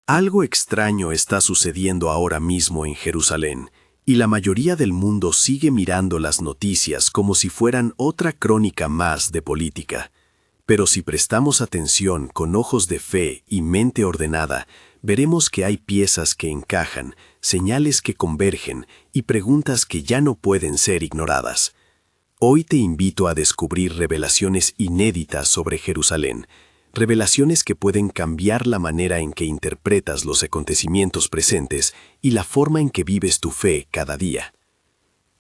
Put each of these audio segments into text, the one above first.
Algo extraño está sucediendo ahora mismo en Jerusalén, y la mayoría del mundo sigue mirando las noticias como si fueran otra crónica más de política. Pero si prestamos atención con ojos de fe y mente ordenada, veremos que hay piezas que encajan, señales que convergen y preguntas que ya no pueden ser ignoradas. Hoy te invito a descubrir revelaciones inéditas sobre Jerusalén, revelaciones que pueden cambiar la manera en que interpretas los acontecimientos presentes y la forma en que vives tu fe cada día.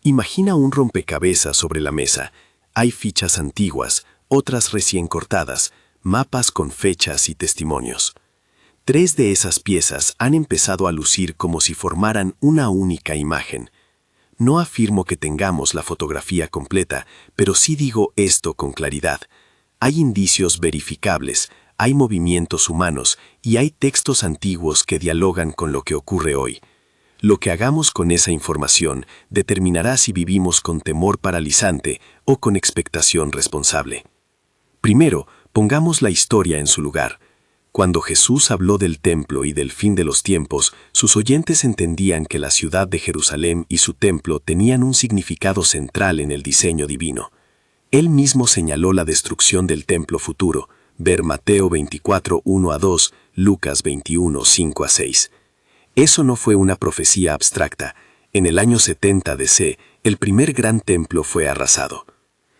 Imagina un rompecabezas sobre la mesa. Hay fichas antiguas, otras recién cortadas, mapas con fechas y testimonios. 3 de esas piezas han empezado a lucir como si formaran una única imagen. No afirmo que tengamos la fotografía completa, pero sí digo esto con claridad. Hay indicios verificables, hay movimientos humanos y hay textos antiguos que dialogan con lo que ocurre hoy. Lo que hagamos con esa información determinará si vivimos con temor paralizante o con expectación responsable. Primero, pongamos la historia en su lugar. Cuando Jesús habló del templo y del fin de los tiempos, sus oyentes entendían que la ciudad de Jerusalén y su templo tenían un significado central en el diseño divino. Él mismo señaló la destrucción del templo futuro, ver Mateo 24, 1-2, Lucas 21, 5-6. Eso no fue una profecía abstracta. En el año 70 DC, el primer gran templo fue arrasado.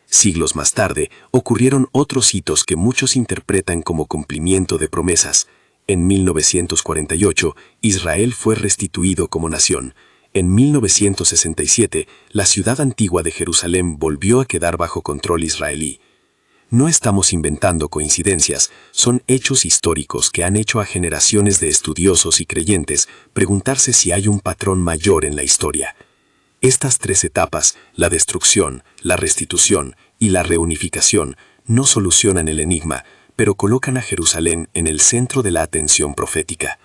Siglos más tarde, ocurrieron otros hitos que muchos interpretan como cumplimiento de promesas. En 1948, Israel fue restituido como nación. En 1967, la ciudad antigua de Jerusalén volvió a quedar bajo control israelí. No estamos inventando coincidencias, son hechos históricos que han hecho a generaciones de estudiosos y creyentes preguntarse si hay un patrón mayor en la historia. Estas 3 etapas, la destrucción, la restitución y la reunificación, no solucionan el enigma, pero colocan a Jerusalén en el centro de la atención profética.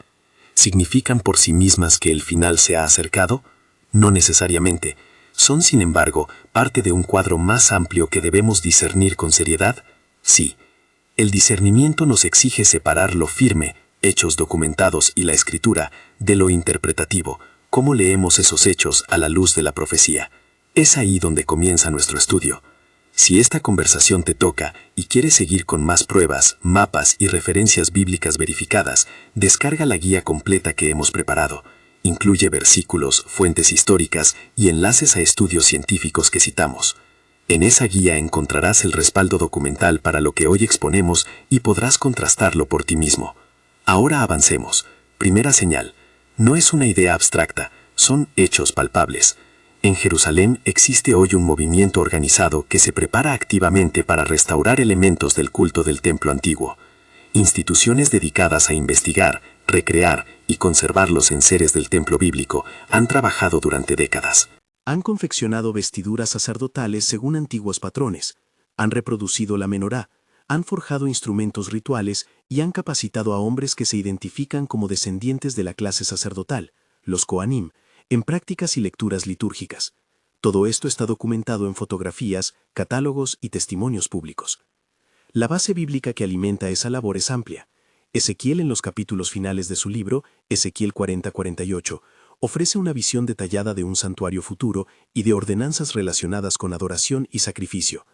¿Significan por sí mismas que el final se ha acercado? No necesariamente. ¿Son, sin embargo, parte de un cuadro más amplio que debemos discernir con seriedad? Sí. El discernimiento nos exige separar lo firme, hechos documentados y la escritura, de lo interpretativo. ¿Cómo leemos esos hechos a la luz de la profecía? Es ahí donde comienza nuestro estudio. Si esta conversación te toca y quieres seguir con más pruebas, mapas y referencias bíblicas verificadas, descarga la guía completa que hemos preparado. Incluye versículos, fuentes históricas y enlaces a estudios científicos que citamos. En esa guía encontrarás el respaldo documental para lo que hoy exponemos y podrás contrastarlo por ti mismo. Ahora avancemos. Primera señal. No es una idea abstracta, son hechos palpables. En Jerusalén existe hoy un movimiento organizado que se prepara activamente para restaurar elementos del culto del templo antiguo. Instituciones dedicadas a investigar, recrear y conservar los enseres del templo bíblico han trabajado durante décadas. Han confeccionado vestiduras sacerdotales según antiguos patrones, han reproducido la menorá, han forjado instrumentos rituales y han capacitado a hombres que se identifican como descendientes de la clase sacerdotal, los Kohanim, en prácticas y lecturas litúrgicas. Todo esto está documentado en fotografías, catálogos y testimonios públicos. La base bíblica que alimenta esa labor es amplia. Ezequiel, en los capítulos finales de su libro, Ezequiel 40-48, ofrece una visión detallada de un santuario futuro y de ordenanzas relacionadas con adoración y sacrificio.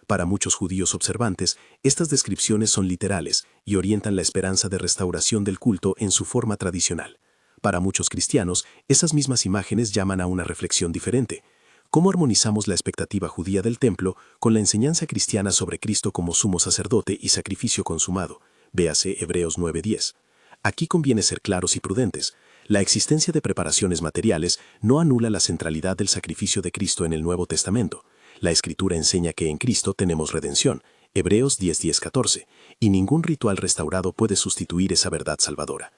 Para muchos judíos observantes, estas descripciones son literales y orientan la esperanza de restauración del culto en su forma tradicional. Para muchos cristianos, esas mismas imágenes llaman a una reflexión diferente. ¿Cómo armonizamos la expectativa judía del templo con la enseñanza cristiana sobre Cristo como sumo sacerdote y sacrificio consumado? Véase Hebreos 9:10. Aquí conviene ser claros y prudentes. La existencia de preparaciones materiales no anula la centralidad del sacrificio de Cristo en el Nuevo Testamento. La Escritura enseña que en Cristo tenemos redención, Hebreos 10:14, y ningún ritual restaurado puede sustituir esa verdad salvadora.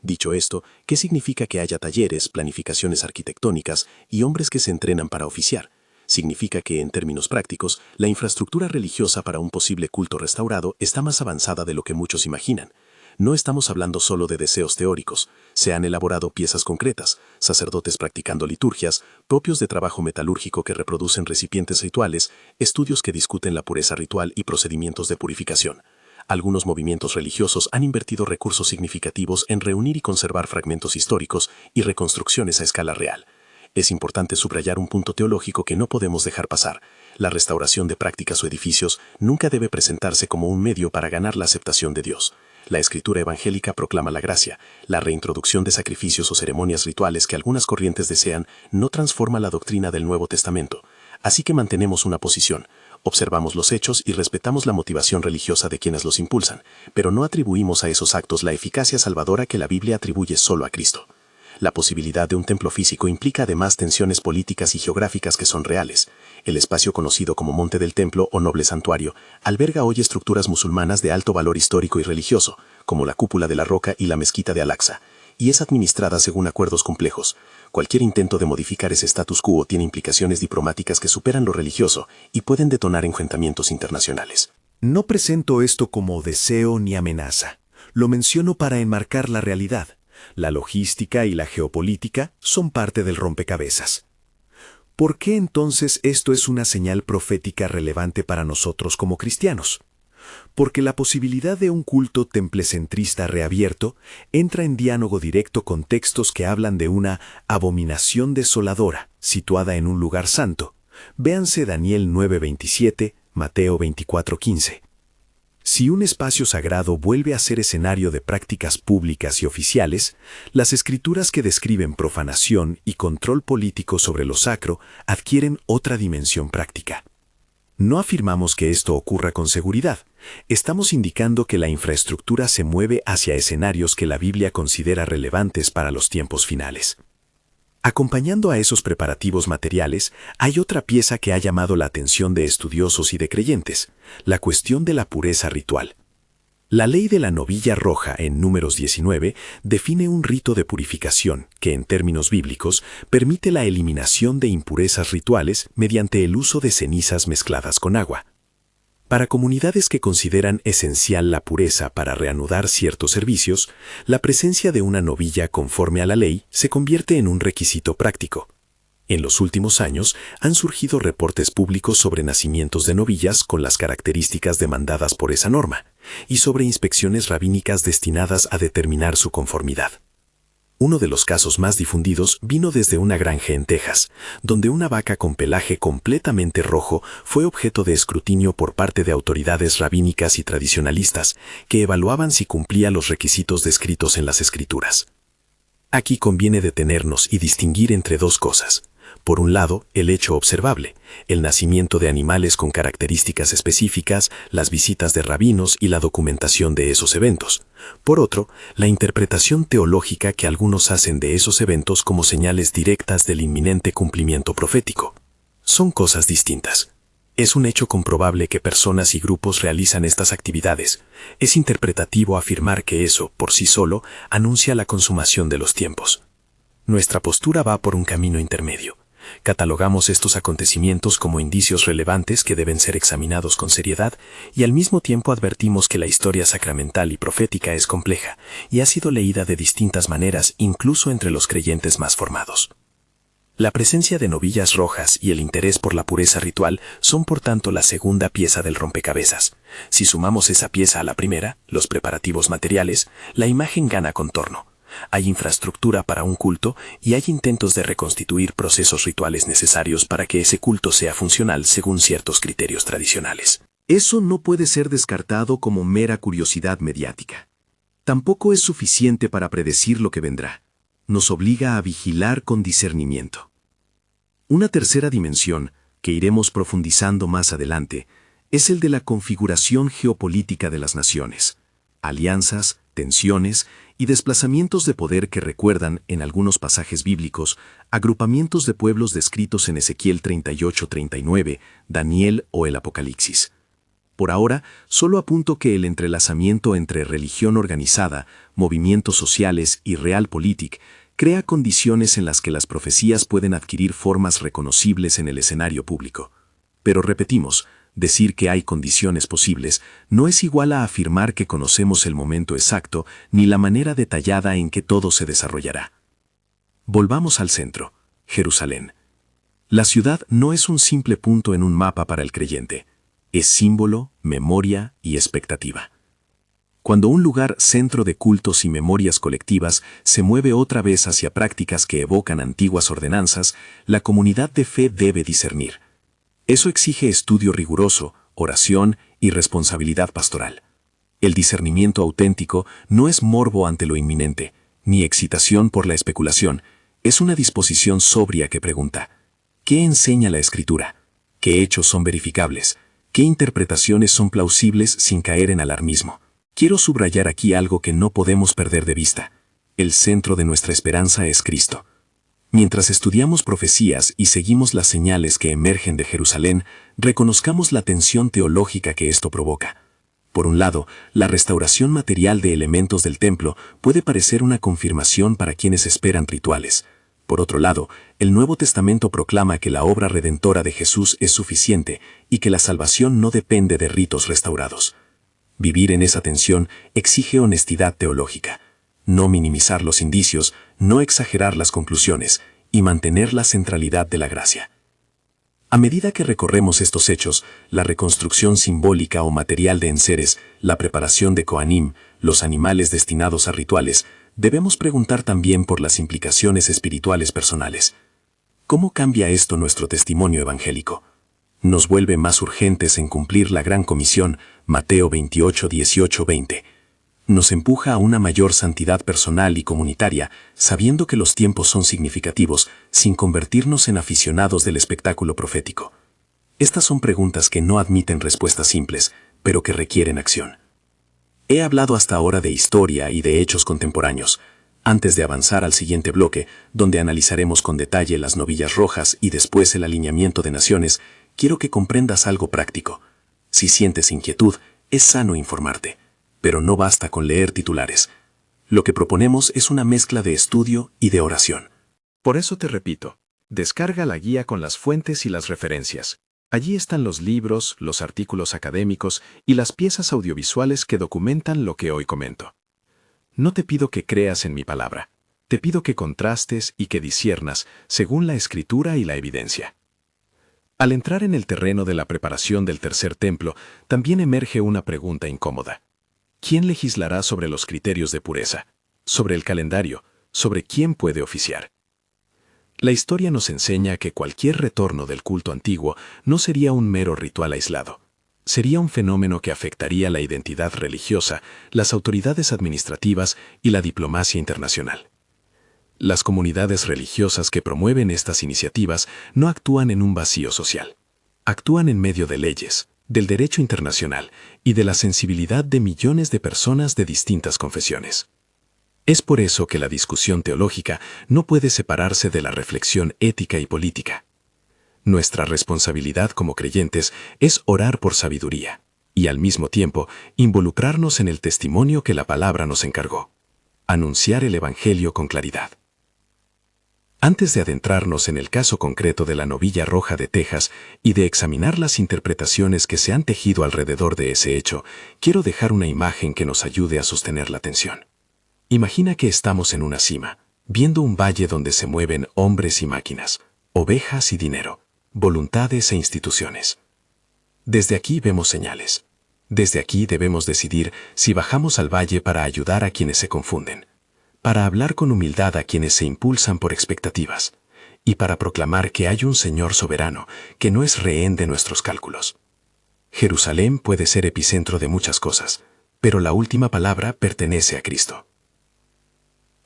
Dicho esto, ¿qué significa que haya talleres, planificaciones arquitectónicas y hombres que se entrenan para oficiar? Significa que, en términos prácticos, la infraestructura religiosa para un posible culto restaurado está más avanzada de lo que muchos imaginan. No estamos hablando solo de deseos teóricos, se han elaborado piezas concretas, sacerdotes practicando liturgias, propios de trabajo metalúrgico que reproducen recipientes rituales, estudios que discuten la pureza ritual y procedimientos de purificación. Algunos movimientos religiosos han invertido recursos significativos en reunir y conservar fragmentos históricos y reconstrucciones a escala real. Es importante subrayar un punto teológico que no podemos dejar pasar. La restauración de prácticas o edificios nunca debe presentarse como un medio para ganar la aceptación de Dios. La escritura evangélica proclama la gracia. La reintroducción de sacrificios o ceremonias rituales que algunas corrientes desean no transforma la doctrina del Nuevo Testamento. Así que mantenemos una posición. Observamos los hechos y respetamos la motivación religiosa de quienes los impulsan, pero no atribuimos a esos actos la eficacia salvadora que la Biblia atribuye solo a Cristo. La posibilidad de un templo físico implica además tensiones políticas y geográficas que son reales. El espacio conocido como Monte del Templo o Noble Santuario alberga hoy estructuras musulmanas de alto valor histórico y religioso, como la Cúpula de la Roca y la Mezquita de Al-Aqsa, y es administrada según acuerdos complejos. Cualquier intento de modificar ese status quo tiene implicaciones diplomáticas que superan lo religioso y pueden detonar enfrentamientos internacionales. No presento esto como deseo ni amenaza. Lo menciono para enmarcar la realidad. La logística y la geopolítica son parte del rompecabezas. ¿Por qué entonces esto es una señal profética relevante para nosotros como cristianos? Porque la posibilidad de un culto templecentrista reabierto entra en diálogo directo con textos que hablan de una abominación desoladora situada en un lugar santo. Véanse Daniel 9:27, Mateo 24:15. Si un espacio sagrado vuelve a ser escenario de prácticas públicas y oficiales, las escrituras que describen profanación y control político sobre lo sacro adquieren otra dimensión práctica. No afirmamos que esto ocurra con seguridad. Estamos indicando que la infraestructura se mueve hacia escenarios que la Biblia considera relevantes para los tiempos finales. Acompañando a esos preparativos materiales, hay otra pieza que ha llamado la atención de estudiosos y de creyentes, la cuestión de la pureza ritual. La ley de la novilla roja en Números 19 define un rito de purificación que, en términos bíblicos, permite la eliminación de impurezas rituales mediante el uso de cenizas mezcladas con agua. Para comunidades que consideran esencial la pureza para reanudar ciertos servicios, la presencia de una novilla conforme a la ley se convierte en un requisito práctico. En los últimos años han surgido reportes públicos sobre nacimientos de novillas con las características demandadas por esa norma, y sobre inspecciones rabínicas destinadas a determinar su conformidad. Uno de los casos más difundidos vino desde una granja en Texas, donde una vaca con pelaje completamente rojo fue objeto de escrutinio por parte de autoridades rabínicas y tradicionalistas, que evaluaban si cumplía los requisitos descritos en las Escrituras. Aquí conviene detenernos y distinguir entre dos cosas. Por un lado, el hecho observable, el nacimiento de animales con características específicas, las visitas de rabinos y la documentación de esos eventos. Por otro, la interpretación teológica que algunos hacen de esos eventos como señales directas del inminente cumplimiento profético. Son cosas distintas. Es un hecho comprobable que personas y grupos realizan estas actividades. Es interpretativo afirmar que eso, por sí solo, anuncia la consumación de los tiempos. Nuestra postura va por un camino intermedio. Catalogamos estos acontecimientos como indicios relevantes que deben ser examinados con seriedad y al mismo tiempo advertimos que la historia sacramental y profética es compleja y ha sido leída de distintas maneras incluso entre los creyentes más formados. La presencia de novillas rojas y el interés por la pureza ritual son por tanto la segunda pieza del rompecabezas. Si sumamos esa pieza a la primera, los preparativos materiales, la imagen gana contorno. Hay infraestructura para un culto y hay intentos de reconstituir procesos rituales necesarios para que ese culto sea funcional según ciertos criterios tradicionales. Eso no puede ser descartado como mera curiosidad mediática. Tampoco es suficiente para predecir lo que vendrá. Nos obliga a vigilar con discernimiento. Una tercera dimensión, que iremos profundizando más adelante, es el de la configuración geopolítica de las naciones. Alianzas, tensiones y desplazamientos de poder que recuerdan, en algunos pasajes bíblicos, agrupamientos de pueblos descritos en Ezequiel 38-39, Daniel o el Apocalipsis. Por ahora, solo apunto que el entrelazamiento entre religión organizada, movimientos sociales y realpolitik crea condiciones en las que las profecías pueden adquirir formas reconocibles en el escenario público. Pero repetimos, decir que hay condiciones posibles no es igual a afirmar que conocemos el momento exacto ni la manera detallada en que todo se desarrollará. Volvamos al centro, Jerusalén. La ciudad no es un simple punto en un mapa para el creyente. Es símbolo, memoria y expectativa. Cuando un lugar, centro de cultos y memorias colectivas, se mueve otra vez hacia prácticas que evocan antiguas ordenanzas, la comunidad de fe debe discernir. Eso exige estudio riguroso, oración y responsabilidad pastoral. El discernimiento auténtico no es morbo ante lo inminente, ni excitación por la especulación, es una disposición sobria que pregunta: ¿qué enseña la Escritura? ¿Qué hechos son verificables? ¿Qué interpretaciones son plausibles sin caer en alarmismo? Quiero subrayar aquí algo que no podemos perder de vista. El centro de nuestra esperanza es Cristo. Mientras estudiamos profecías y seguimos las señales que emergen de Jerusalén, reconozcamos la tensión teológica que esto provoca. Por un lado, la restauración material de elementos del templo puede parecer una confirmación para quienes esperan rituales. Por otro lado, el Nuevo Testamento proclama que la obra redentora de Jesús es suficiente y que la salvación no depende de ritos restaurados. Vivir en esa tensión exige honestidad teológica. No minimizar los indicios, no exagerar las conclusiones y mantener la centralidad de la gracia. A medida que recorremos estos hechos, la reconstrucción simbólica o material de enseres, la preparación de Kohanim, los animales destinados a rituales, debemos preguntar también por las implicaciones espirituales personales. ¿Cómo cambia esto nuestro testimonio evangélico? Nos vuelve más urgentes en cumplir la gran comisión, Mateo 28, 18, 20. Nos empuja a una mayor santidad personal y comunitaria, sabiendo que los tiempos son significativos, sin convertirnos en aficionados del espectáculo profético. Estas son preguntas que no admiten respuestas simples, pero que requieren acción. He hablado hasta ahora de historia y de hechos contemporáneos. Antes de avanzar al siguiente bloque, donde analizaremos con detalle las novillas rojas y después el alineamiento de naciones, quiero que comprendas algo práctico. Si sientes inquietud, es sano informarte. Pero no basta con leer titulares. Lo que proponemos es una mezcla de estudio y de oración. Por eso te repito, descarga la guía con las fuentes y las referencias. Allí están los libros, los artículos académicos y las piezas audiovisuales que documentan lo que hoy comento. No te pido que creas en mi palabra. Te pido que contrastes y que disciernas según la Escritura y la evidencia. Al entrar en el terreno de la preparación del tercer templo, también emerge una pregunta incómoda. ¿Quién legislará sobre los criterios de pureza? ¿Sobre el calendario? ¿Sobre quién puede oficiar? La historia nos enseña que cualquier retorno del culto antiguo no sería un mero ritual aislado. Sería un fenómeno que afectaría la identidad religiosa, las autoridades administrativas y la diplomacia internacional. Las comunidades religiosas que promueven estas iniciativas no actúan en un vacío social. Actúan en medio de leyes, del derecho internacional y de la sensibilidad de millones de personas de distintas confesiones. Es por eso que la discusión teológica no puede separarse de la reflexión ética y política. Nuestra responsabilidad como creyentes es orar por sabiduría y al mismo tiempo involucrarnos en el testimonio que la palabra nos encargó: anunciar el Evangelio con claridad. Antes de adentrarnos en el caso concreto de la novilla roja de Texas y de examinar las interpretaciones que se han tejido alrededor de ese hecho, quiero dejar una imagen que nos ayude a sostener la atención. Imagina que estamos en una cima, viendo un valle donde se mueven hombres y máquinas, ovejas y dinero, voluntades e instituciones. Desde aquí vemos señales. Desde aquí debemos decidir si bajamos al valle para ayudar a quienes se confunden, para hablar con humildad a quienes se impulsan por expectativas, y para proclamar que hay un Señor soberano que no es rehén de nuestros cálculos. Jerusalén puede ser epicentro de muchas cosas, pero la última palabra pertenece a Cristo.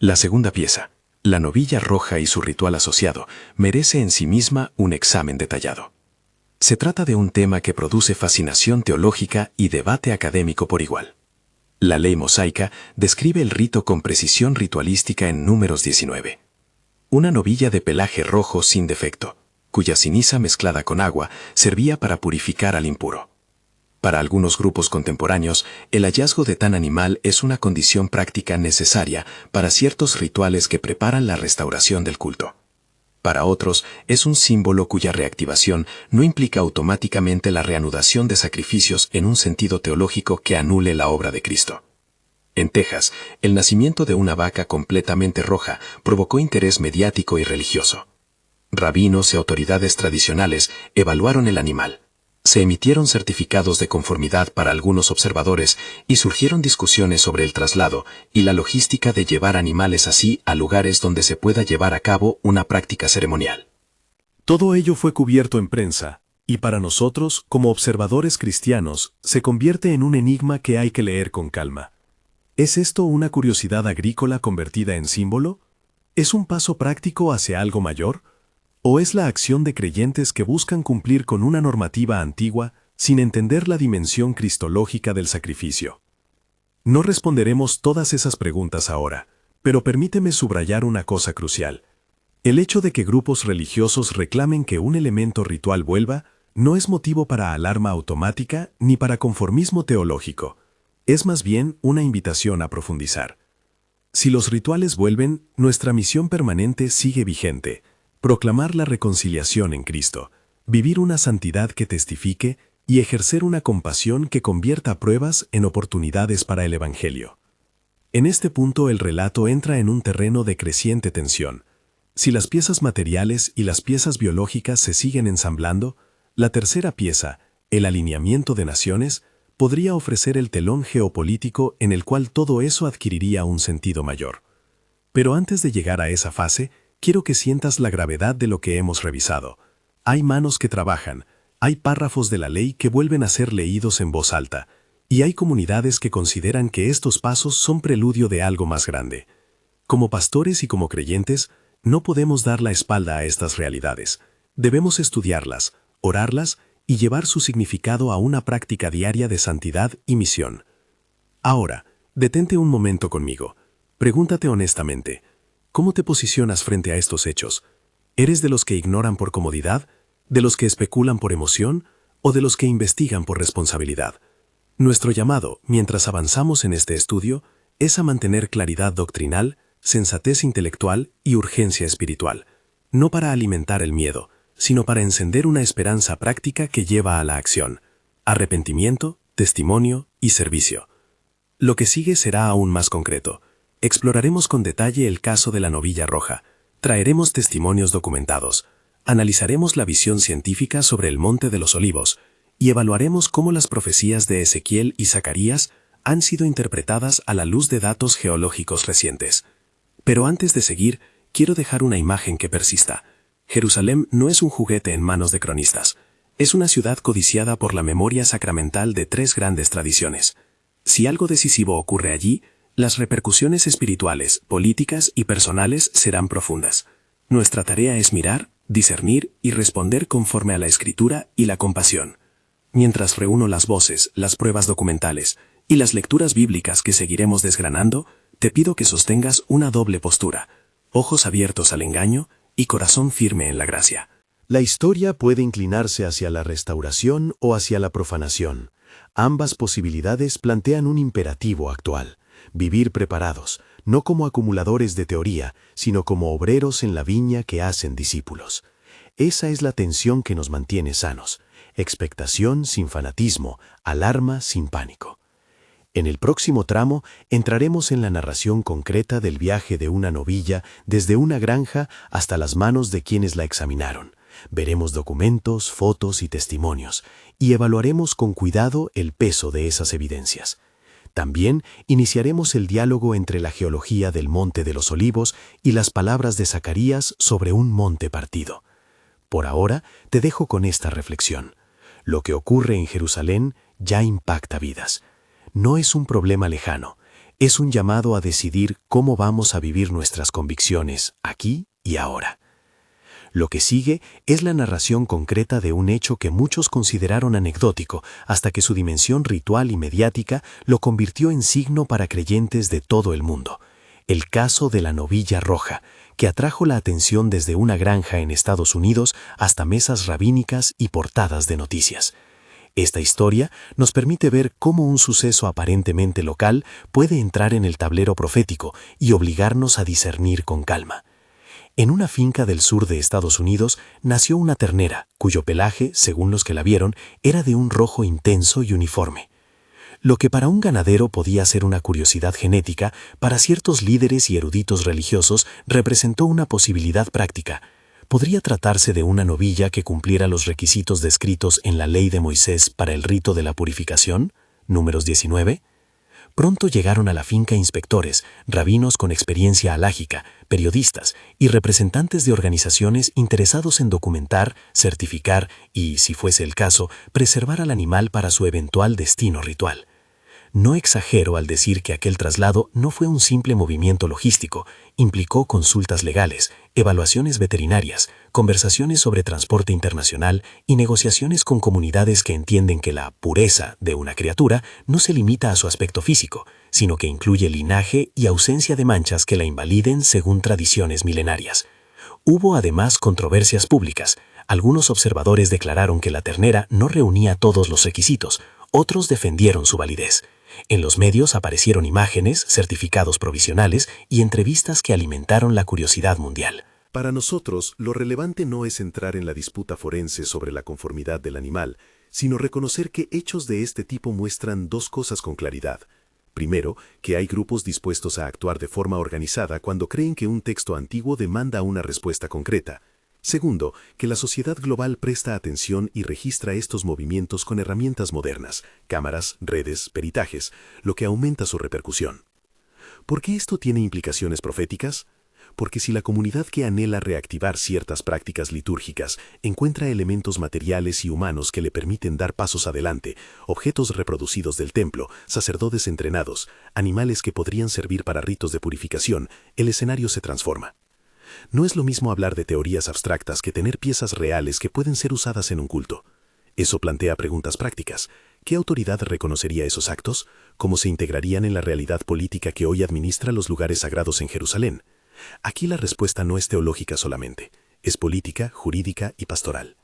La segunda pieza, la novilla roja y su ritual asociado, merece en sí misma un examen detallado. Se trata de un tema que produce fascinación teológica y debate académico por igual. La ley mosaica describe el rito con precisión ritualística en Números 19. Una novilla de pelaje rojo sin defecto, cuya ceniza mezclada con agua servía para purificar al impuro. Para algunos grupos contemporáneos, el hallazgo de tan animal es una condición práctica necesaria para ciertos rituales que preparan la restauración del culto. Para otros, es un símbolo cuya reactivación no implica automáticamente la reanudación de sacrificios en un sentido teológico que anule la obra de Cristo. En Texas, el nacimiento de una vaca completamente roja provocó interés mediático y religioso. Rabinos y autoridades tradicionales evaluaron el animal. Se emitieron certificados de conformidad para algunos observadores y surgieron discusiones sobre el traslado y la logística de llevar animales así a lugares donde se pueda llevar a cabo una práctica ceremonial. Todo ello fue cubierto en prensa, y para nosotros, como observadores cristianos, se convierte en un enigma que hay que leer con calma. ¿Es esto una curiosidad agrícola convertida en símbolo? ¿Es un paso práctico hacia algo mayor? ¿O es la acción de creyentes que buscan cumplir con una normativa antigua sin entender la dimensión cristológica del sacrificio? No responderemos todas esas preguntas ahora, pero permíteme subrayar una cosa crucial. El hecho de que grupos religiosos reclamen que un elemento ritual vuelva no es motivo para alarma automática ni para conformismo teológico. Es más bien una invitación a profundizar. Si los rituales vuelven, nuestra misión permanente sigue vigente: proclamar la reconciliación en Cristo, vivir una santidad que testifique y ejercer una compasión que convierta pruebas en oportunidades para el Evangelio. En este punto el relato entra en un terreno de creciente tensión. Si las piezas materiales y las piezas biológicas se siguen ensamblando, la tercera pieza, el alineamiento de naciones, podría ofrecer el telón geopolítico en el cual todo eso adquiriría un sentido mayor. Pero antes de llegar a esa fase, quiero que sientas la gravedad de lo que hemos revisado. Hay manos que trabajan, hay párrafos de la ley que vuelven a ser leídos en voz alta, y hay comunidades que consideran que estos pasos son preludio de algo más grande. Como pastores y como creyentes, no podemos dar la espalda a estas realidades. Debemos estudiarlas, orarlas y llevar su significado a una práctica diaria de santidad y misión. Ahora, detente un momento conmigo. Pregúntate honestamente, ¿cómo te posicionas frente a estos hechos? ¿Eres de los que ignoran por comodidad, de los que especulan por emoción o de los que investigan por responsabilidad? Nuestro llamado, mientras avanzamos en este estudio, es a mantener claridad doctrinal, sensatez intelectual y urgencia espiritual, no para alimentar el miedo, sino para encender una esperanza práctica que lleva a la acción, arrepentimiento, testimonio y servicio. Lo que sigue será aún más concreto. Exploraremos con detalle el caso de la novilla roja, traeremos testimonios documentados, analizaremos la visión científica sobre el Monte de los Olivos y evaluaremos cómo las profecías de Ezequiel y Zacarías han sido interpretadas a la luz de datos geológicos recientes. Pero antes de seguir, quiero dejar una imagen que persista. Jerusalén no es un juguete en manos de cronistas. Es una ciudad codiciada por la memoria sacramental de tres grandes tradiciones. Si algo decisivo ocurre allí, las repercusiones espirituales, políticas y personales serán profundas. Nuestra tarea es mirar, discernir y responder conforme a la Escritura y la compasión. Mientras reúno las voces, las pruebas documentales y las lecturas bíblicas que seguiremos desgranando, te pido que sostengas una doble postura: ojos abiertos al engaño y corazón firme en la gracia. La historia puede inclinarse hacia la restauración o hacia la profanación. Ambas posibilidades plantean un imperativo actual: vivir preparados, no como acumuladores de teoría, sino como obreros en la viña que hacen discípulos. Esa es la tensión que nos mantiene sanos: expectación sin fanatismo, alarma sin pánico. En el próximo tramo entraremos en la narración concreta del viaje de una novilla desde una granja hasta las manos de quienes la examinaron. Veremos documentos, fotos y testimonios, y evaluaremos con cuidado el peso de esas evidencias. También iniciaremos el diálogo entre la geología del Monte de los Olivos y las palabras de Zacarías sobre un monte partido. Por ahora, te dejo con esta reflexión. Lo que ocurre en Jerusalén ya impacta vidas. No es un problema lejano, es un llamado a decidir cómo vamos a vivir nuestras convicciones aquí y ahora. Lo que sigue es la narración concreta de un hecho que muchos consideraron anecdótico hasta que su dimensión ritual y mediática lo convirtió en signo para creyentes de todo el mundo. El caso de la novilla roja, que atrajo la atención desde una granja en Estados Unidos hasta mesas rabínicas y portadas de noticias. Esta historia nos permite ver cómo un suceso aparentemente local puede entrar en el tablero profético y obligarnos a discernir con calma. En una finca del sur de Estados Unidos nació una ternera, cuyo pelaje, según los que la vieron, era de un rojo intenso y uniforme. Lo que para un ganadero podía ser una curiosidad genética, para ciertos líderes y eruditos religiosos representó una posibilidad práctica. ¿Podría tratarse de una novilla que cumpliera los requisitos descritos en la ley de Moisés para el rito de la purificación? Números 19. Pronto llegaron a la finca inspectores, rabinos con experiencia halágica, periodistas y representantes de organizaciones interesados en documentar, certificar y, si fuese el caso, preservar al animal para su eventual destino ritual. No exagero al decir que aquel traslado no fue un simple movimiento logístico, implicó consultas legales, evaluaciones veterinarias, conversaciones sobre transporte internacional y negociaciones con comunidades que entienden que la pureza de una criatura no se limita a su aspecto físico, sino que incluye linaje y ausencia de manchas que la invaliden según tradiciones milenarias. Hubo además controversias públicas. Algunos observadores declararon que la ternera no reunía todos los requisitos, otros defendieron su validez. En los medios aparecieron imágenes, certificados provisionales y entrevistas que alimentaron la curiosidad mundial. Para nosotros, lo relevante no es entrar en la disputa forense sobre la conformidad del animal, sino reconocer que hechos de este tipo muestran dos cosas con claridad. Primero, que hay grupos dispuestos a actuar de forma organizada cuando creen que un texto antiguo demanda una respuesta concreta. Segundo, que la sociedad global presta atención y registra estos movimientos con herramientas modernas, cámaras, redes, peritajes, lo que aumenta su repercusión. ¿Por qué esto tiene implicaciones proféticas? Porque si la comunidad que anhela reactivar ciertas prácticas litúrgicas encuentra elementos materiales y humanos que le permiten dar pasos adelante, objetos reproducidos del templo, sacerdotes entrenados, animales que podrían servir para ritos de purificación, el escenario se transforma. No es lo mismo hablar de teorías abstractas que tener piezas reales que pueden ser usadas en un culto. Eso plantea preguntas prácticas. ¿Qué autoridad reconocería esos actos? ¿Cómo se integrarían en la realidad política que hoy administra los lugares sagrados en Jerusalén? Aquí la respuesta no es teológica solamente, es política, jurídica y pastoral.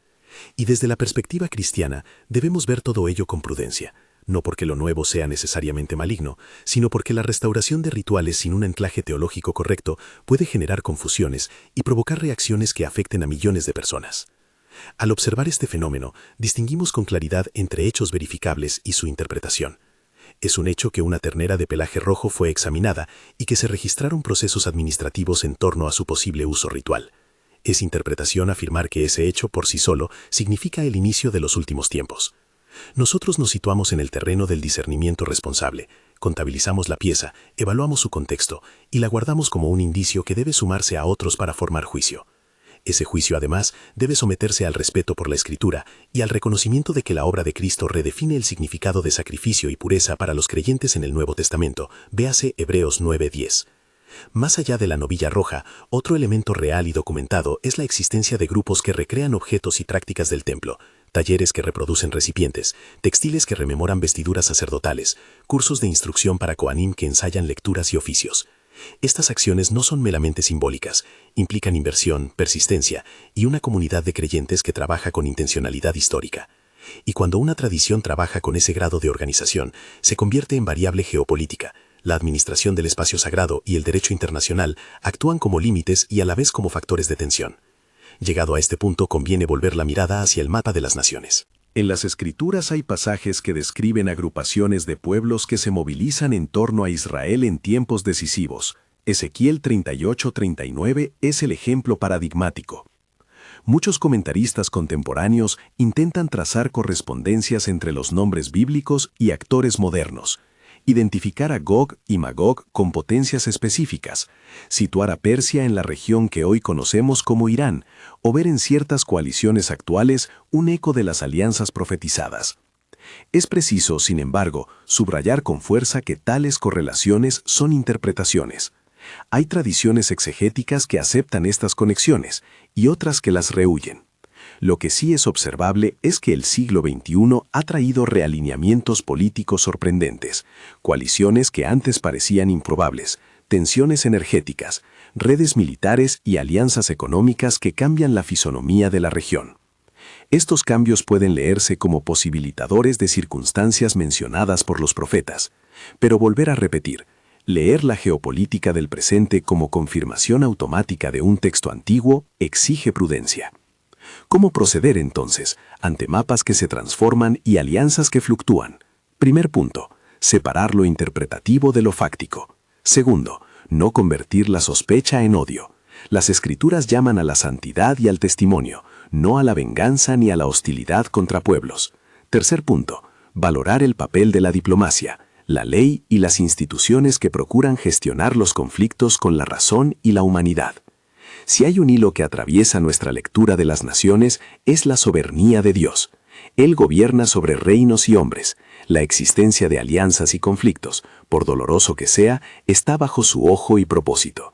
Y desde la perspectiva cristiana debemos ver todo ello con prudencia, no porque lo nuevo sea necesariamente maligno, sino porque la restauración de rituales sin un anclaje teológico correcto puede generar confusiones y provocar reacciones que afecten a millones de personas. Al observar este fenómeno, distinguimos con claridad entre hechos verificables y su interpretación. Es un hecho que una ternera de pelaje rojo fue examinada y que se registraron procesos administrativos en torno a su posible uso ritual. Es interpretación afirmar que ese hecho por sí solo significa el inicio de los últimos tiempos. Nosotros nos situamos en el terreno del discernimiento responsable, contabilizamos la pieza, evaluamos su contexto y la guardamos como un indicio que debe sumarse a otros para formar juicio. Ese juicio, además, debe someterse al respeto por la Escritura y al reconocimiento de que la obra de Cristo redefine el significado de sacrificio y pureza para los creyentes en el Nuevo Testamento, véase Hebreos 9:10. Más allá de la novilla roja, otro elemento real y documentado es la existencia de grupos que recrean objetos y prácticas del templo, talleres que reproducen recipientes, textiles que rememoran vestiduras sacerdotales, cursos de instrucción para Kohanim que ensayan lecturas y oficios. Estas acciones no son meramente simbólicas, implican inversión, persistencia y una comunidad de creyentes que trabaja con intencionalidad histórica. Y cuando una tradición trabaja con ese grado de organización, se convierte en variable geopolítica. La administración del espacio sagrado y el derecho internacional actúan como límites y a la vez como factores de tensión. Llegado a este punto, conviene volver la mirada hacia el mapa de las naciones. En las Escrituras hay pasajes que describen agrupaciones de pueblos que se movilizan en torno a Israel en tiempos decisivos. Ezequiel 38-39 es el ejemplo paradigmático. Muchos comentaristas contemporáneos intentan trazar correspondencias entre los nombres bíblicos y actores modernos, identificar a Gog y Magog con potencias específicas, situar a Persia en la región que hoy conocemos como Irán, o ver en ciertas coaliciones actuales un eco de las alianzas profetizadas. Es preciso, sin embargo, subrayar con fuerza que tales correlaciones son interpretaciones. Hay tradiciones exegéticas que aceptan estas conexiones y otras que las rehúyen. Lo que sí es observable es que el siglo XXI ha traído realineamientos políticos sorprendentes, coaliciones que antes parecían improbables, tensiones energéticas, redes militares y alianzas económicas que cambian la fisonomía de la región. Estos cambios pueden leerse como posibilitadores de circunstancias mencionadas por los profetas, pero volver a repetir, leer la geopolítica del presente como confirmación automática de un texto antiguo exige prudencia. ¿Cómo proceder entonces ante mapas que se transforman y alianzas que fluctúan? Primer punto, separar lo interpretativo de lo fáctico. Segundo, no convertir la sospecha en odio. Las Escrituras llaman a la santidad y al testimonio, no a la venganza ni a la hostilidad contra pueblos. Tercer punto, valorar el papel de la diplomacia, la ley y las instituciones que procuran gestionar los conflictos con la razón y la humanidad. Si hay un hilo que atraviesa nuestra lectura de las naciones, es la soberanía de Dios. Él gobierna sobre reinos y hombres. La existencia de alianzas y conflictos, por doloroso que sea, está bajo su ojo y propósito.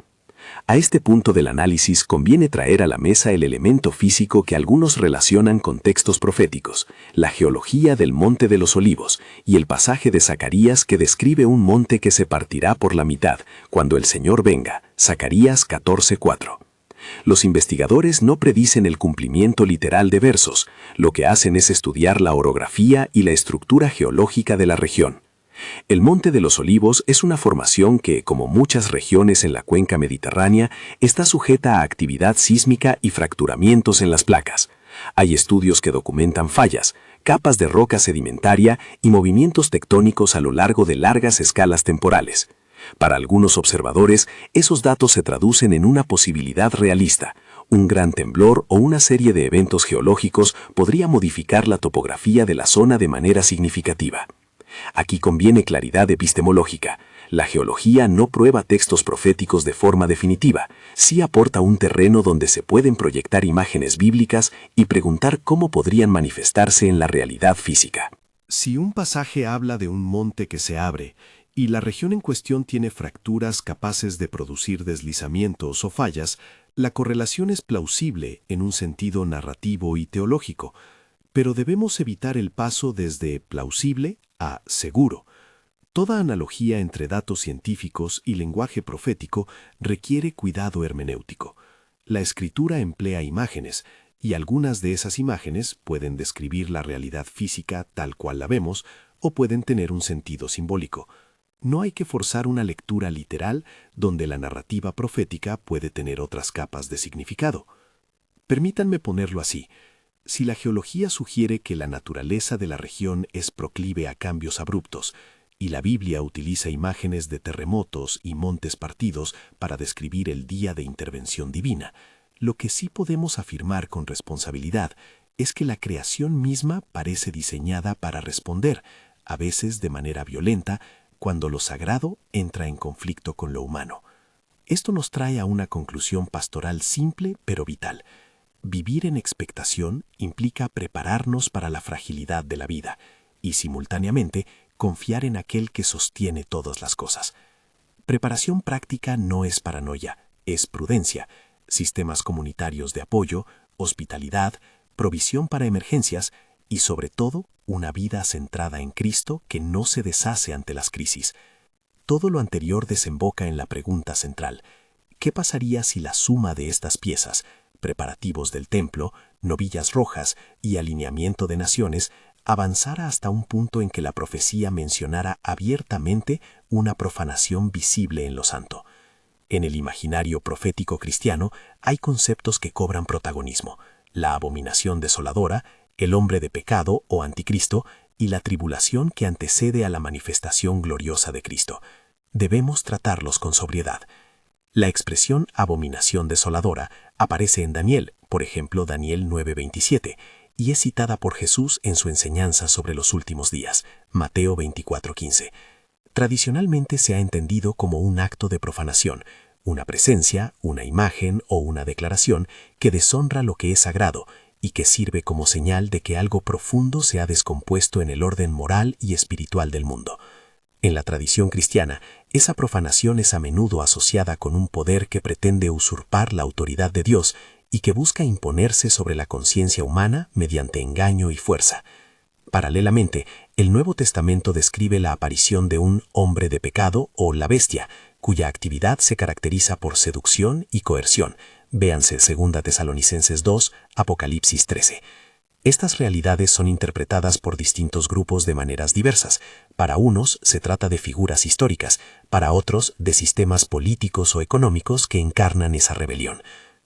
A este punto del análisis conviene traer a la mesa el elemento físico que algunos relacionan con textos proféticos, la geología del Monte de los Olivos y el pasaje de Zacarías que describe un monte que se partirá por la mitad cuando el Señor venga, Zacarías 14:4. Los investigadores no predicen el cumplimiento literal de versos, lo que hacen es estudiar la orografía y la estructura geológica de la región. El Monte de los Olivos es una formación que, como muchas regiones en la cuenca mediterránea, está sujeta a actividad sísmica y fracturamientos en las placas. Hay estudios que documentan fallas, capas de roca sedimentaria y movimientos tectónicos a lo largo de largas escalas temporales. Para algunos observadores, esos datos se traducen en una posibilidad realista. Un gran temblor o una serie de eventos geológicos podría modificar la topografía de la zona de manera significativa. Aquí conviene claridad epistemológica. La geología no prueba textos proféticos de forma definitiva, sí aporta un terreno donde se pueden proyectar imágenes bíblicas y preguntar cómo podrían manifestarse en la realidad física. Si un pasaje habla de un monte que se abre, y la región en cuestión tiene fracturas capaces de producir deslizamientos o fallas, la correlación es plausible en un sentido narrativo y teológico, pero debemos evitar el paso desde plausible a seguro. Toda analogía entre datos científicos y lenguaje profético requiere cuidado hermenéutico. La escritura emplea imágenes, y algunas de esas imágenes pueden describir la realidad física tal cual la vemos o pueden tener un sentido simbólico. No hay que forzar una lectura literal donde la narrativa profética puede tener otras capas de significado. Permítanme ponerlo así. Si la geología sugiere que la naturaleza de la región es proclive a cambios abruptos, y la Biblia utiliza imágenes de terremotos y montes partidos para describir el día de intervención divina, lo que sí podemos afirmar con responsabilidad es que la creación misma parece diseñada para responder, a veces de manera violenta, cuando lo sagrado entra en conflicto con lo humano. Esto nos trae a una conclusión pastoral simple pero vital. Vivir en expectación implica prepararnos para la fragilidad de la vida y, simultáneamente, confiar en aquel que sostiene todas las cosas. Preparación práctica no es paranoia, es prudencia, sistemas comunitarios de apoyo, hospitalidad, provisión para emergencias y, sobre todo, una vida centrada en Cristo que no se deshace ante las crisis. Todo lo anterior desemboca en la pregunta central: ¿qué pasaría si la suma de estas piezas, preparativos del templo, novillas rojas y alineamiento de naciones, avanzara hasta un punto en que la profecía mencionara abiertamente una profanación visible en lo santo? En el imaginario profético cristiano hay conceptos que cobran protagonismo: la abominación desoladora, el hombre de pecado o anticristo y la tribulación que antecede a la manifestación gloriosa de Cristo. Debemos tratarlos con sobriedad. La expresión abominación desoladora aparece en Daniel, por ejemplo Daniel 9:27, y es citada por Jesús en su enseñanza sobre los últimos días, Mateo 24:15. Tradicionalmente se ha entendido como un acto de profanación, una presencia, una imagen o una declaración que deshonra lo que es sagrado y que sirve como señal de que algo profundo se ha descompuesto en el orden moral y espiritual del mundo. En la tradición cristiana, esa profanación es a menudo asociada con un poder que pretende usurpar la autoridad de Dios y que busca imponerse sobre la conciencia humana mediante engaño y fuerza. Paralelamente, el Nuevo Testamento describe la aparición de un hombre de pecado o la bestia, cuya actividad se caracteriza por seducción y coerción. Véanse 2 Tesalonicenses 2, Apocalipsis 13. Estas realidades son interpretadas por distintos grupos de maneras diversas. Para unos se trata de figuras históricas, para otros de sistemas políticos o económicos que encarnan esa rebelión.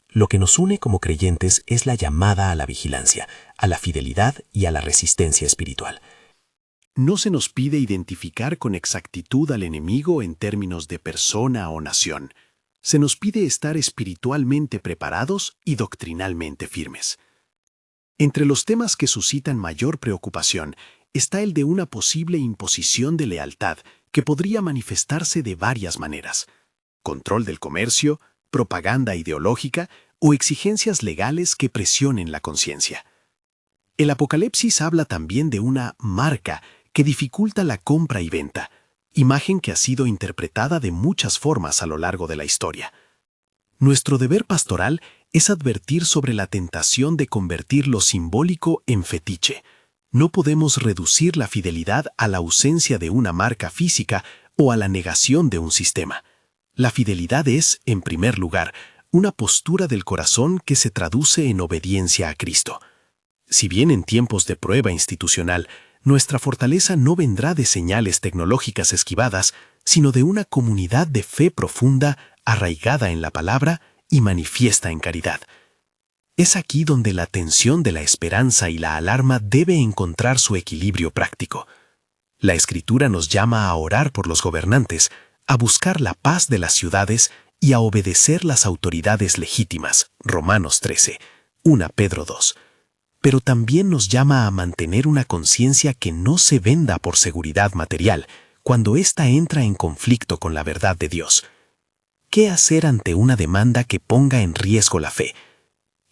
Lo que nos une como creyentes es la llamada a la vigilancia, a la fidelidad y a la resistencia espiritual. No se nos pide identificar con exactitud al enemigo en términos de persona o nación. Se nos pide estar espiritualmente preparados y doctrinalmente firmes. Entre los temas que suscitan mayor preocupación está el de una posible imposición de lealtad que podría manifestarse de varias maneras: control del comercio, propaganda ideológica o exigencias legales que presionen la conciencia. El Apocalipsis habla también de una marca que dificulta la compra y venta, imagen que ha sido interpretada de muchas formas a lo largo de la historia. Nuestro deber pastoral es advertir sobre la tentación de convertir lo simbólico en fetiche. No podemos reducir la fidelidad a la ausencia de una marca física o a la negación de un sistema. La fidelidad es, en primer lugar, una postura del corazón que se traduce en obediencia a Cristo. Si bien en tiempos de prueba institucional, nuestra fortaleza no vendrá de señales tecnológicas esquivadas, sino de una comunidad de fe profunda, arraigada en la palabra y manifiesta en caridad. Es aquí donde la tensión de la esperanza y la alarma debe encontrar su equilibrio práctico. La Escritura nos llama a orar por los gobernantes, a buscar la paz de las ciudades y a obedecer las autoridades legítimas. Romanos 13, 1 Pedro 2. Pero también nos llama a mantener una conciencia que no se venda por seguridad material cuando ésta entra en conflicto con la verdad de Dios. ¿Qué hacer ante una demanda que ponga en riesgo la fe?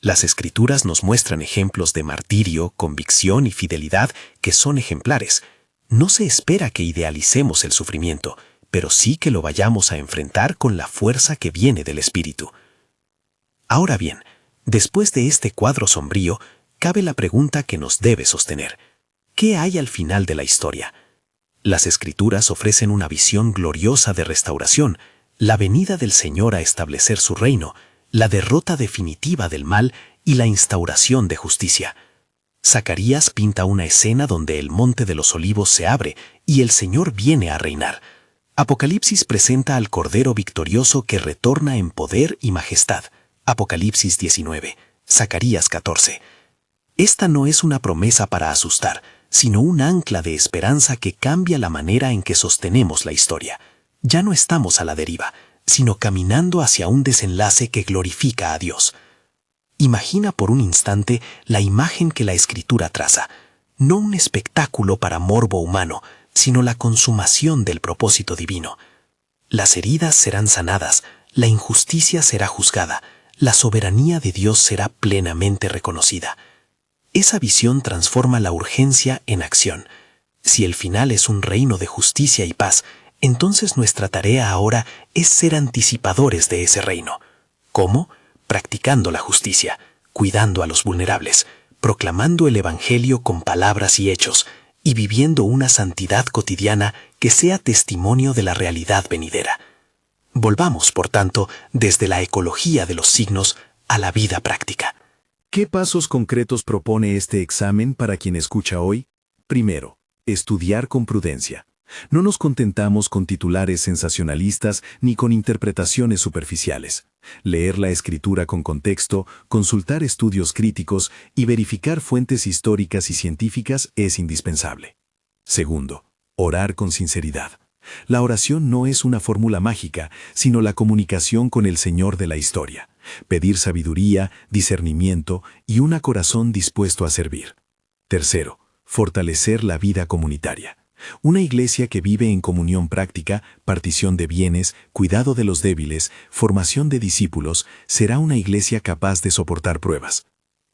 Las Escrituras nos muestran ejemplos de martirio, convicción y fidelidad que son ejemplares. No se espera que idealicemos el sufrimiento, pero sí que lo vayamos a enfrentar con la fuerza que viene del Espíritu. Ahora bien, después de este cuadro sombrío, cabe la pregunta que nos debe sostener: ¿qué hay al final de la historia? Las Escrituras ofrecen una visión gloriosa de restauración, la venida del Señor a establecer su reino, la derrota definitiva del mal y la instauración de justicia. Zacarías pinta una escena donde el monte de los olivos se abre y el Señor viene a reinar. Apocalipsis presenta al Cordero victorioso que retorna en poder y majestad. Apocalipsis 19, Zacarías 14. Esta no es una promesa para asustar, sino un ancla de esperanza que cambia la manera en que sostenemos la historia. Ya no estamos a la deriva, sino caminando hacia un desenlace que glorifica a Dios. Imagina por un instante la imagen que la Escritura traza, no un espectáculo para morbo humano, sino la consumación del propósito divino. Las heridas serán sanadas, la injusticia será juzgada, la soberanía de Dios será plenamente reconocida. Esa visión transforma la urgencia en acción. Si el final es un reino de justicia y paz, entonces nuestra tarea ahora es ser anticipadores de ese reino. ¿Cómo? Practicando la justicia, cuidando a los vulnerables, proclamando el Evangelio con palabras y hechos, y viviendo una santidad cotidiana que sea testimonio de la realidad venidera. Volvamos, por tanto, desde la ecología de los signos a la vida práctica. ¿Qué pasos concretos propone este examen para quien escucha hoy? Primero, estudiar con prudencia. No nos contentamos con titulares sensacionalistas ni con interpretaciones superficiales. Leer la Escritura con contexto, consultar estudios críticos y verificar fuentes históricas y científicas es indispensable. Segundo, orar con sinceridad. La oración no es una fórmula mágica, sino la comunicación con el Señor de la historia. Pedir sabiduría, discernimiento y un corazón dispuesto a servir. Tercero, fortalecer la vida comunitaria. Una iglesia que vive en comunión práctica, partición de bienes, cuidado de los débiles, formación de discípulos, será una iglesia capaz de soportar pruebas.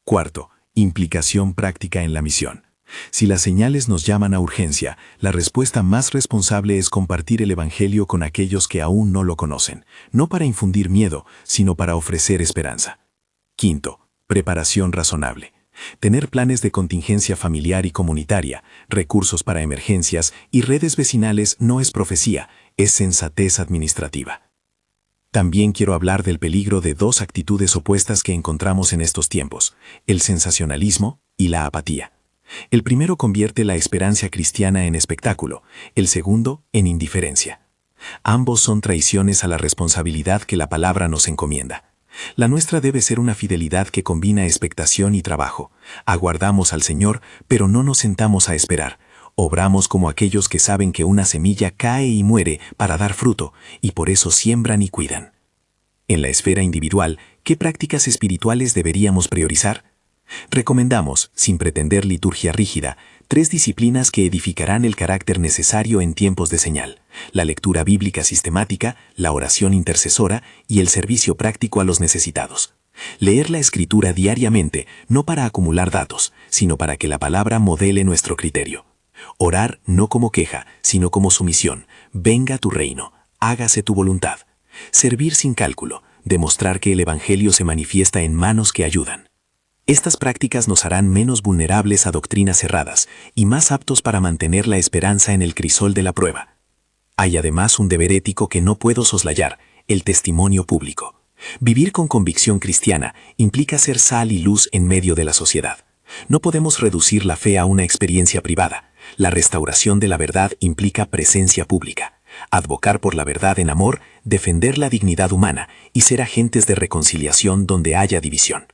Cuarto, implicación práctica en la misión. Si las señales nos llaman a urgencia, la respuesta más responsable es compartir el Evangelio con aquellos que aún no lo conocen, no para infundir miedo, sino para ofrecer esperanza. Quinto, preparación razonable. Tener planes de contingencia familiar y comunitaria, recursos para emergencias y redes vecinales no es profecía, es sensatez administrativa. También quiero hablar del peligro de dos actitudes opuestas que encontramos en estos tiempos, el sensacionalismo y la apatía. El primero convierte la esperanza cristiana en espectáculo, el segundo en indiferencia. Ambos son traiciones a la responsabilidad que la palabra nos encomienda. La nuestra debe ser una fidelidad que combina expectación y trabajo. Aguardamos al Señor, pero no nos sentamos a esperar. Obramos como aquellos que saben que una semilla cae y muere para dar fruto, y por eso siembran y cuidan. En la esfera individual, ¿qué prácticas espirituales deberíamos priorizar? Recomendamos, sin pretender liturgia rígida, 3 disciplinas que edificarán el carácter necesario en tiempos de señal: la lectura bíblica sistemática, la oración intercesora y el servicio práctico a los necesitados. Leer la Escritura diariamente, no para acumular datos, sino para que la palabra modele nuestro criterio. Orar no como queja, sino como sumisión: venga tu reino, hágase tu voluntad. Servir sin cálculo, demostrar que el Evangelio se manifiesta en manos que ayudan. Estas prácticas nos harán menos vulnerables a doctrinas cerradas y más aptos para mantener la esperanza en el crisol de la prueba. Hay además un deber ético que no puedo soslayar: el testimonio público. Vivir con convicción cristiana implica ser sal y luz en medio de la sociedad. No podemos reducir la fe a una experiencia privada. La restauración de la verdad implica presencia pública. Advocar por la verdad en amor, defender la dignidad humana y ser agentes de reconciliación donde haya división.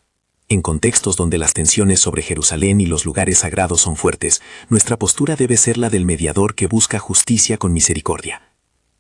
En contextos donde las tensiones sobre Jerusalén y los lugares sagrados son fuertes, nuestra postura debe ser la del mediador que busca justicia con misericordia.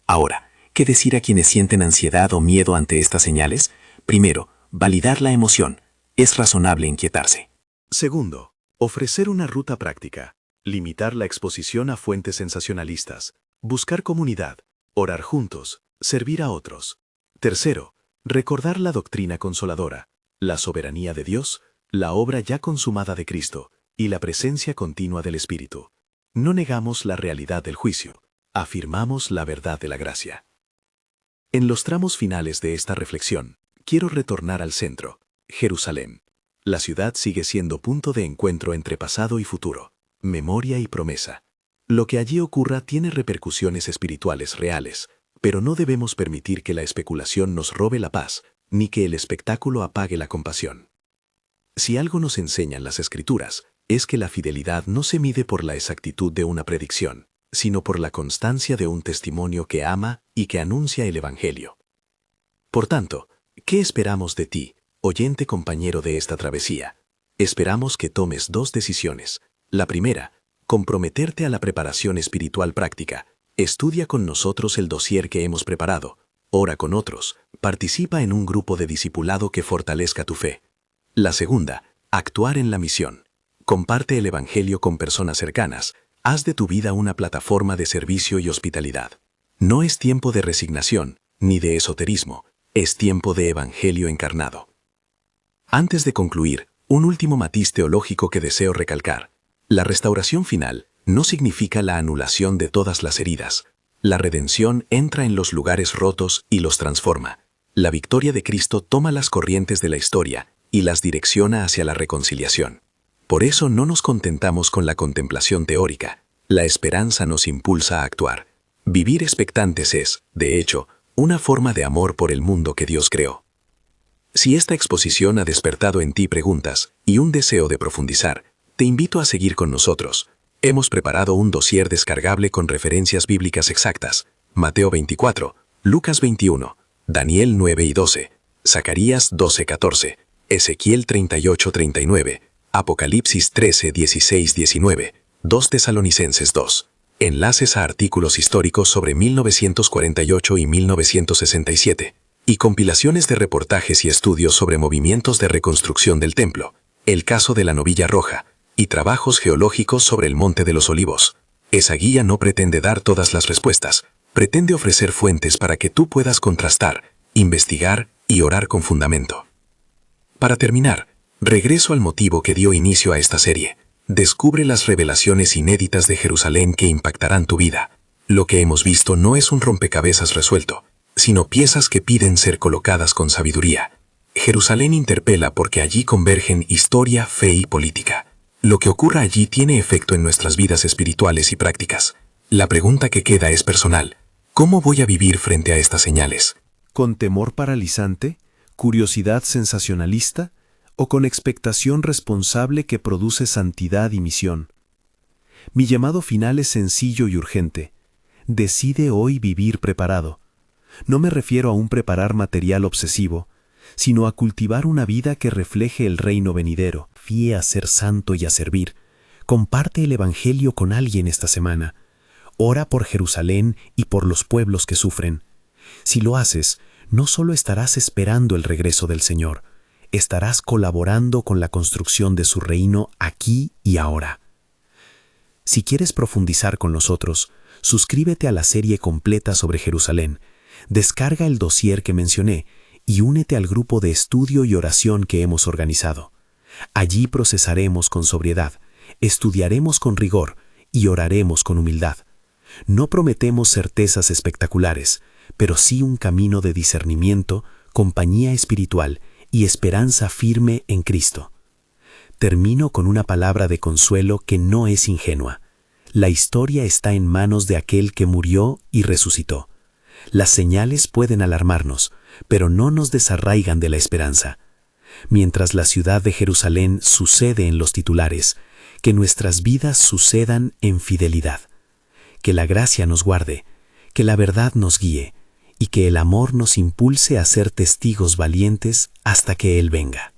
Ahora, ¿qué decir a quienes sienten ansiedad o miedo ante estas señales? Primero, validar la emoción. Es razonable inquietarse. Segundo, ofrecer una ruta práctica. Limitar la exposición a fuentes sensacionalistas. Buscar comunidad. Orar juntos. Servir a otros. Tercero, recordar la doctrina consoladora, la soberanía de Dios, la obra ya consumada de Cristo y la presencia continua del Espíritu. No negamos la realidad del juicio, afirmamos la verdad de la gracia. En los tramos finales de esta reflexión, quiero retornar al centro, Jerusalén. La ciudad sigue siendo punto de encuentro entre pasado y futuro, memoria y promesa. Lo que allí ocurra tiene repercusiones espirituales reales, pero no debemos permitir que la especulación nos robe la paz, ni que el espectáculo apague la compasión. Si algo nos enseñan las Escrituras, es que la fidelidad no se mide por la exactitud de una predicción, sino por la constancia de un testimonio que ama y que anuncia el Evangelio. Por tanto, ¿qué esperamos de ti, oyente compañero de esta travesía? Esperamos que tomes 2 decisiones. La primera, comprometerte a la preparación espiritual práctica. Estudia con nosotros el dossier que hemos preparado. Ora con otros. Participa en un grupo de discipulado que fortalezca tu fe. La segunda, actuar en la misión. Comparte el Evangelio con personas cercanas. Haz de tu vida una plataforma de servicio y hospitalidad. No es tiempo de resignación, ni de esoterismo. Es tiempo de Evangelio encarnado. Antes de concluir, un último matiz teológico que deseo recalcar. La restauración final no significa la anulación de todas las heridas. La redención entra en los lugares rotos y los transforma. La victoria de Cristo toma las corrientes de la historia y las direcciona hacia la reconciliación. Por eso no nos contentamos con la contemplación teórica. La esperanza nos impulsa a actuar. Vivir expectantes es, de hecho, una forma de amor por el mundo que Dios creó. Si esta exposición ha despertado en ti preguntas y un deseo de profundizar, te invito a seguir con nosotros. Hemos preparado un dossier descargable con referencias bíblicas exactas: Mateo 24, Lucas 21, Daniel 9 y 12, Zacarías 12-14, Ezequiel 38-39, Apocalipsis 13-16-19, 2 Tesalonicenses 2. Enlaces a artículos históricos sobre 1948 y 1967, y compilaciones de reportajes y estudios sobre movimientos de reconstrucción del templo, el caso de la Novilla Roja, y trabajos geológicos sobre el Monte de los Olivos. Esa guía no pretende dar todas las respuestas, pretende ofrecer fuentes para que tú puedas contrastar, investigar y orar con fundamento. Para terminar, regreso al motivo que dio inicio a esta serie. Descubre las revelaciones inéditas de Jerusalén que impactarán tu vida. Lo que hemos visto no es un rompecabezas resuelto, sino piezas que piden ser colocadas con sabiduría. Jerusalén interpela porque allí convergen historia, fe y política. Lo que ocurra allí tiene efecto en nuestras vidas espirituales y prácticas. La pregunta que queda es personal. ¿Cómo voy a vivir frente a estas señales? ¿Con temor paralizante? ¿Curiosidad sensacionalista? ¿O con expectación responsable que produce santidad y misión? Mi llamado final es sencillo y urgente. Decide hoy vivir preparado. No me refiero a un preparar material obsesivo, sino a cultivar una vida que refleje el reino venidero. Fíe a ser santo y a servir. Comparte el Evangelio con alguien esta semana. Ora por Jerusalén y por los pueblos que sufren. Si lo haces, no solo estarás esperando el regreso del Señor, estarás colaborando con la construcción de su reino aquí y ahora. Si quieres profundizar con nosotros, suscríbete a la serie completa sobre Jerusalén, descarga el dossier que mencioné y únete al grupo de estudio y oración que hemos organizado. Allí procesaremos con sobriedad, estudiaremos con rigor y oraremos con humildad. No prometemos certezas espectaculares, pero sí un camino de discernimiento, compañía espiritual y esperanza firme en Cristo. Termino con una palabra de consuelo que no es ingenua. La historia está en manos de aquel que murió y resucitó. Las señales pueden alarmarnos, pero no nos desarraigan de la esperanza. Mientras la ciudad de Jerusalén sucede en los titulares, que nuestras vidas sucedan en fidelidad. Que la gracia nos guarde, que la verdad nos guíe y que el amor nos impulse a ser testigos valientes hasta que Él venga.